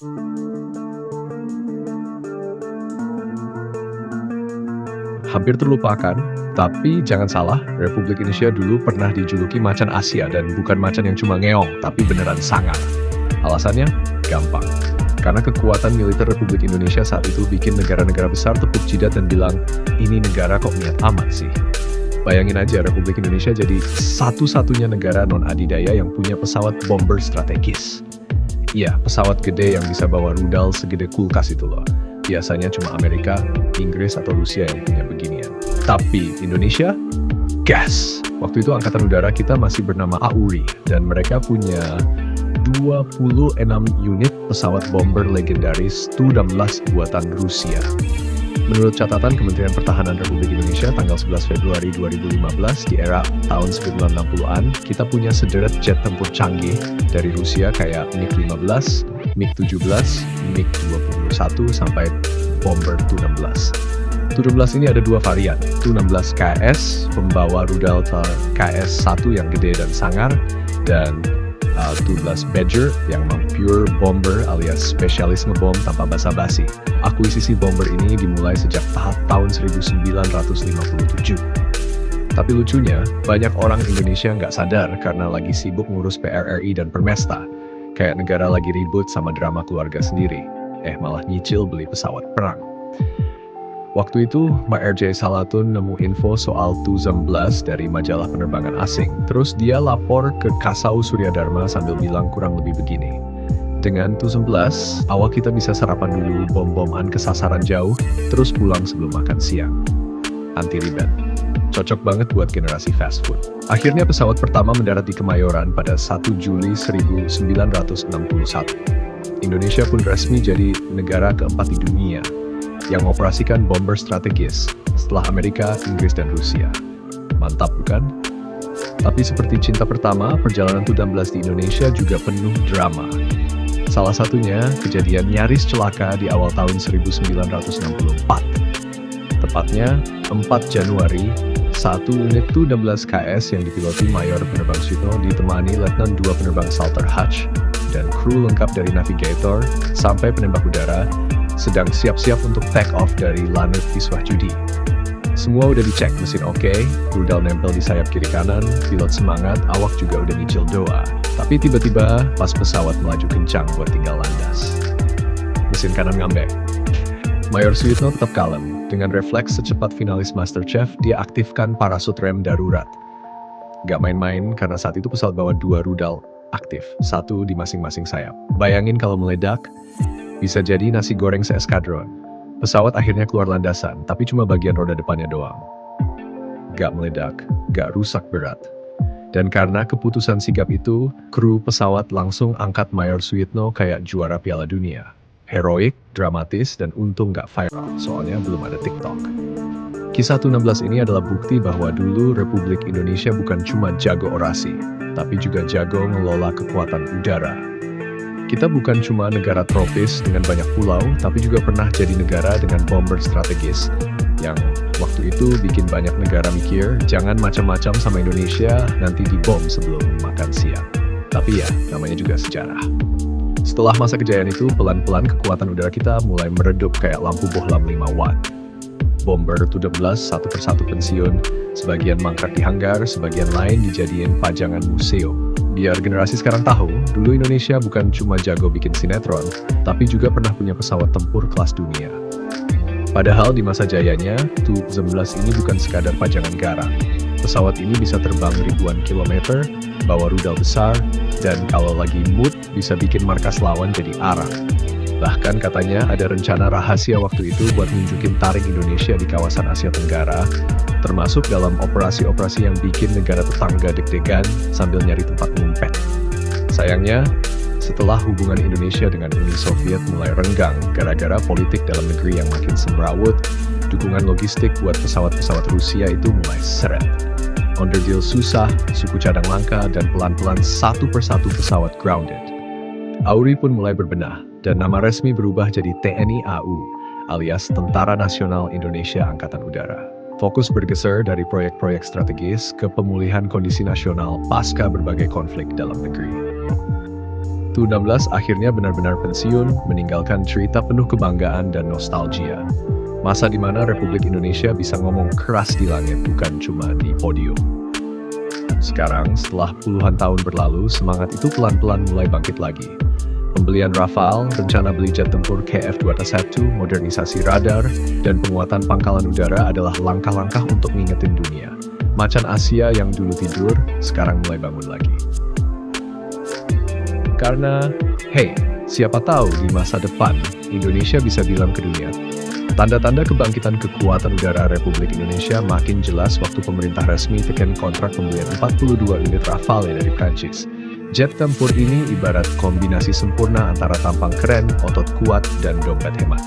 Hampir terlupakan, tapi jangan salah, Republik Indonesia dulu pernah dijuluki macan Asia dan bukan macan yang cuma ngeong, tapi beneran sangar. Alasannya? Gampang. Karena kekuatan militer Republik Indonesia saat itu bikin negara-negara besar tepuk jidat dan bilang, ini negara kok niat amat sih. Bayangin aja Republik Indonesia jadi satu-satunya negara non-adidaya yang punya pesawat bomber strategis. Iya, pesawat gede yang bisa bawa rudal segede kulkas itu loh. Biasanya cuma Amerika, Inggris, atau Rusia yang punya beginian. Tapi Indonesia, gas! Waktu itu Angkatan Udara kita masih bernama AURI, dan mereka punya 26 unit pesawat bomber legendaris Tu-16 buatan Rusia. Menurut catatan Kementerian Pertahanan Republik Indonesia tanggal 11 Februari 2015 di era tahun 1960-an, kita punya sederet jet tempur canggih dari Rusia kayak MiG-15, MiG-17, MiG-21, sampai bomber Tu-16. Tu-16 ini ada dua varian, Tu-16 KS, pembawa rudal KS-1 yang gede dan sangar, dan Tu-16 Badger yang memang pure bomber alias spesialis ngebom tanpa basa-basi. Akuisisi bomber ini dimulai sejak tahun 1957. Tapi lucunya, banyak orang Indonesia nggak sadar karena lagi sibuk ngurus PRRI dan Permesta. Kayak negara lagi ribut sama drama keluarga sendiri. Malah nyicil beli pesawat perang. Waktu itu, Mbak RJ Salatun nemu info soal Tu-16 dari majalah penerbangan asing. Terus dia lapor ke Kasau Suryadharma sambil bilang kurang lebih begini. Dengan Tu-11, awak kita bisa sarapan dulu bom-boman ke sasaran jauh, terus pulang sebelum makan siang. Anti ribet. Cocok banget buat generasi fast food. Akhirnya pesawat pertama mendarat di Kemayoran pada 1 Juli 1961. Indonesia pun resmi jadi negara keempat di dunia yang mengoperasikan bomber strategis setelah Amerika, Inggris, dan Rusia. Mantap bukan? Tapi seperti cinta pertama, perjalanan Tu-16 di Indonesia juga penuh drama. Salah satunya kejadian nyaris celaka di awal tahun 1964. Tepatnya 4 Januari, satu unit Tu-16 KS yang dipiloti Mayor Penerbang Suyitno ditemani Letnan 2 penerbang Salter Hatch dan kru lengkap dari navigator sampai penembak udara sedang siap-siap untuk take off dari Lanut Viswajudi. Semua udah dicek, mesin oke, rudal nempel di sayap kiri kanan, pilot semangat, awak juga udah nyicil doa. Tapi tiba-tiba pas pesawat melaju kencang buat tinggal landas, mesin kanan ngambek. Mayor Suyitno tetap kalem. Dengan refleks secepat finalis MasterChef, dia aktifkan parasut rem darurat. Gak main-main karena saat itu pesawat bawa 2 rudal aktif, 1 di masing-masing sayap. Bayangin kalau meledak, bisa jadi nasi goreng seeskadron. Pesawat akhirnya keluar landasan, tapi cuma bagian roda depannya doang. Gak meledak, gak rusak berat. Dan karena keputusan sigap itu, kru pesawat langsung angkat Mayor Suyitno kayak juara Piala Dunia. Heroik, dramatis, dan untung gak viral, soalnya belum ada TikTok. Kisah Tu-16 ini adalah bukti bahwa dulu Republik Indonesia bukan cuma jago orasi, tapi juga jago ngelola kekuatan udara. Kita bukan cuma negara tropis dengan banyak pulau, tapi juga pernah jadi negara dengan bomber strategis, yang waktu itu bikin banyak negara mikir, jangan macam-macam sama Indonesia, nanti dibom sebelum makan siang. Tapi ya, namanya juga sejarah. Setelah masa kejayaan itu, pelan-pelan kekuatan udara kita mulai meredup kayak lampu bohlam 5 watt. Bomber Tu-16 satu persatu pensiun, sebagian mangkrak di hanggar, sebagian lain dijadiin pajangan museum. Biar generasi sekarang tahu, dulu Indonesia bukan cuma jago bikin sinetron, tapi juga pernah punya pesawat tempur kelas dunia. Padahal di masa jayanya, Tu-16 ini bukan sekadar pajangan garang. Pesawat ini bisa terbang ribuan kilometer, bawa rudal besar, dan kalau lagi mood, bisa bikin markas lawan jadi arang. Bahkan katanya ada rencana rahasia waktu itu buat nunjukin taring Indonesia di kawasan Asia Tenggara, termasuk dalam operasi-operasi yang bikin negara tetangga deg-degan sambil nyari tempat ngumpet. Sayangnya, setelah hubungan Indonesia dengan Uni Soviet mulai renggang gara-gara politik dalam negeri yang makin semrawut, dukungan logistik buat pesawat-pesawat Rusia itu mulai seret. Onderdil susah, suku cadang langka, dan pelan-pelan satu persatu pesawat grounded. AURI pun mulai berbenah, dan nama resmi berubah jadi TNI AU, alias Tentara Nasional Indonesia Angkatan Udara. Fokus bergeser dari proyek-proyek strategis ke pemulihan kondisi nasional pasca berbagai konflik dalam negeri. Tu-16 akhirnya benar-benar pensiun, meninggalkan cerita penuh kebanggaan dan nostalgia. Masa di mana Republik Indonesia bisa ngomong keras di langit, bukan cuma di podium. Sekarang, setelah puluhan tahun berlalu, semangat itu pelan-pelan mulai bangkit lagi. Pembelian Rafale, rencana beli jet tempur KF-21, modernisasi radar, dan penguatan pangkalan udara adalah langkah-langkah untuk ngingetin dunia. Macan Asia yang dulu tidur, sekarang mulai bangun lagi. Karena, hey, siapa tahu di masa depan, Indonesia bisa bilang ke dunia, tanda-tanda kebangkitan kekuatan udara Republik Indonesia makin jelas waktu pemerintah resmi tekan kontrak pembelian 42 unit Rafale dari Prancis. Jet tempur ini ibarat kombinasi sempurna antara tampang keren, otot kuat, dan dompet hemat.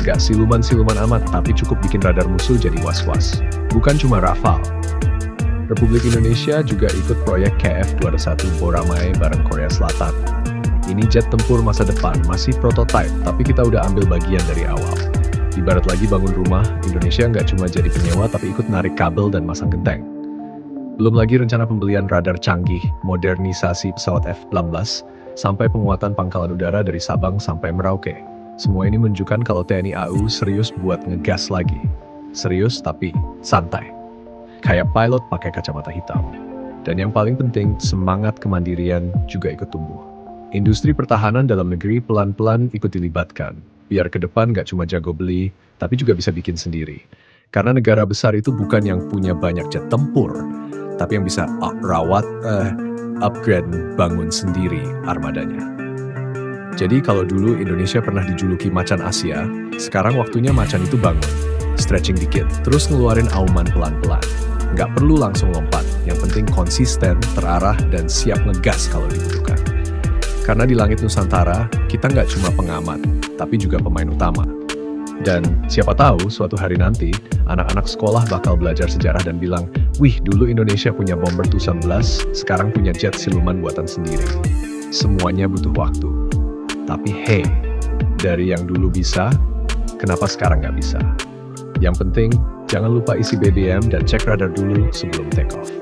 Gak siluman-siluman amat, tapi cukup bikin radar musuh jadi was-was. Bukan cuma Rafale. Republik Indonesia juga ikut proyek KF-21 Boramai bareng Korea Selatan. Ini jet tempur masa depan, masih prototipe, tapi kita udah ambil bagian dari awal. Ibarat lagi bangun rumah, Indonesia nggak cuma jadi penyewa, tapi ikut narik kabel dan masang genteng. Belum lagi rencana pembelian radar canggih, modernisasi pesawat F-16, sampai penguatan pangkalan udara dari Sabang sampai Merauke. Semua ini menunjukkan kalau TNI AU serius buat ngegas lagi. Serius tapi santai. Kayak pilot pakai kacamata hitam. Dan yang paling penting, semangat kemandirian juga ikut tumbuh. Industri pertahanan dalam negeri pelan-pelan ikut dilibatkan. Biar ke depan nggak cuma jago beli, tapi juga bisa bikin sendiri. Karena negara besar itu bukan yang punya banyak jet tempur, tapi yang bisa upgrade, bangun sendiri armadanya. Jadi kalau dulu Indonesia pernah dijuluki macan Asia, sekarang waktunya macan itu bangun. Stretching dikit, terus ngeluarin auman pelan-pelan. Nggak perlu langsung lompat, yang penting konsisten, terarah, dan siap ngegas kalau dibutuhkan. Karena di langit Nusantara, kita nggak cuma pengamat, tapi juga pemain utama. Dan siapa tahu suatu hari nanti, anak-anak sekolah bakal belajar sejarah dan bilang, wih dulu Indonesia punya bomber Tu-11, sekarang punya jet siluman buatan sendiri. Semuanya butuh waktu. Tapi hey, dari yang dulu bisa, kenapa sekarang nggak bisa? Yang penting, jangan lupa isi BBM dan cek radar dulu sebelum take off.